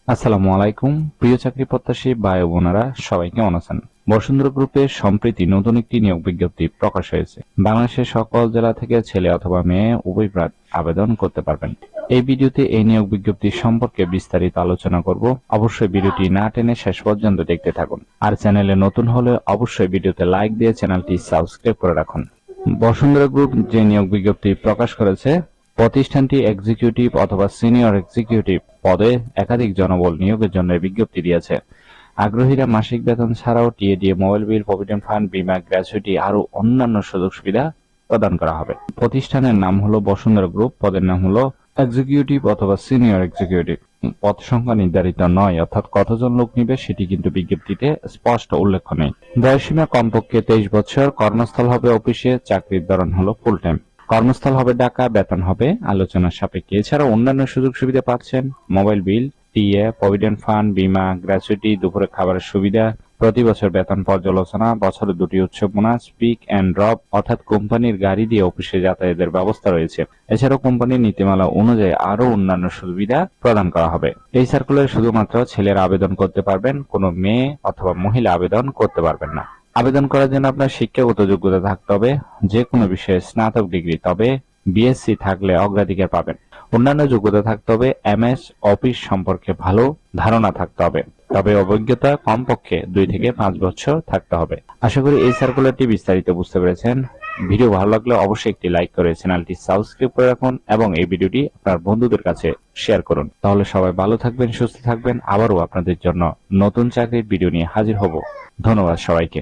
আসসালামু আলাইকুম প্রিয় চাকরি প্রত্যাশী ভাই ও বোনেরা, সবাই কেমন আছেন? বসুন্ধরা গ্রুপে সম্প্রতি নতুন একটি নিয়োগ বিজ্ঞপ্তি প্রকাশ হয়েছে। বাংলাদেশের সকল জেলা থেকে ছেলে অথবা মেয়ে উভয় প্রার্থী আবেদন করতে পারবেন। এই ভিডিওতে এই নিয়োগ বিজ্ঞপ্তি সম্পর্কে বিস্তারিত আলোচনা করব। অবশ্যই ভিডিওটি না টেনে শেষ পর্যন্ত দেখতে থাকুন। আর চ্যানেলে নতুন হলে অবশ্যই ভিডিওতে লাইক দিয়ে চ্যানেলটি সাবস্ক্রাইব করে রাখুন। বসুন্ধরা গ্রুপ যে নিয়োগ বিজ্ঞপ্তি প্রকাশ করেছে, প্রতিষ্ঠানটি এক্সিকিউটিভ অথবা সিনিয়র এক্সিকিউটিভ পদে একাধিক জনবল নিয়োগের জন্য বিজ্ঞপ্তি দিয়েছে। আগ্রহীরা মাসিক বেতন ছাড়াও TA DA, mobile bill, provident fund, বীমা, গ্র্যাচুইটি আরো অন্যান্য সুযোগ সুবিধা প্রদান করা হবে। প্রতিষ্ঠানের নাম হলো বসুন্ধরা গ্রুপ, পদের নাম হলো এক্সিকিউটিভ অথবা সিনিয়র এক্সিকিউটিভ। পদ সংখ্যা নির্ধারিত নয়, অর্থাৎ কতজন লোক নিবে সেটি কিন্তু বিজ্ঞপ্তিতে স্পষ্ট উল্লেখ নেই। বয়সীমা কমপক্ষে 23 বছর। কর্মস্থল হবে অফিসে। চাকরির ধরন হলো ফুল টাইম। কর্মস্থল হবে ঢাকা। বেতন হবে আলোচনার সাপেক্ষে। এছাড়া অন্যান্য সুযোগ সুবিধা পাচ্ছেন: mobile bill, TA, provident fund, বীমা, গ্র্যাচুইটি, দুপুরে খাবারের সুবিধা, প্রতি বছর বেতন পর্যালোচনা, বছরে 2টি উৎসব বোনাস, পিক অ্যান্ড ড্রপ অর্থাৎ কোম্পানির গাড়ি দিয়ে অফিসে যাতায়াতের ব্যবস্থা রয়েছে। এছাড়াও কোম্পানির নীতিমালা অনুযায়ী আরো অন্যান্য সুবিধা প্রদান করা হবে। এই সার্কুলারে শুধুমাত্র ছেলেরা আবেদন করতে পারবেন, কোনো মেয়ে অথবা মহিলা আবেদন করতে পারবেন না। আবেদন করার জন্য আপনার শিক্ষাগত যোগ্যতা থাকতে হবে, যে কোনো বিষয়ে স্নাতক ডিগ্রি, তবে বিএসসি থাকলে অগ্রাধিকার পাবেন। অন্যান্য যোগ্যতা থাকতে হবে এমএস অফিস সম্পর্কে ভালো ধারণা থাকতে হবে, তবে অভিজ্ঞতা কমপক্ষে 2 থেকে 5 বছর থাকতে হবে। আশা করি এই সার্কুলারটি বিস্তারিত বুঝতে পেরেছেন। ভিডিও ভালো লাগলে অবশ্যই একটি লাইক করে চ্যানেলটি সাবস্ক্রাইব করে রাখুন এবং এই ভিডিওটি আপনার বন্ধুদের কাছে শেয়ার করুন। তাহলে সবাই ভালো থাকবেন, সুস্থ থাকবেন। আবারও আপনাদের জন্য নতুন চাকরির ভিডিও নিয়ে হাজির হব। ধন্যবাদ সবাইকে।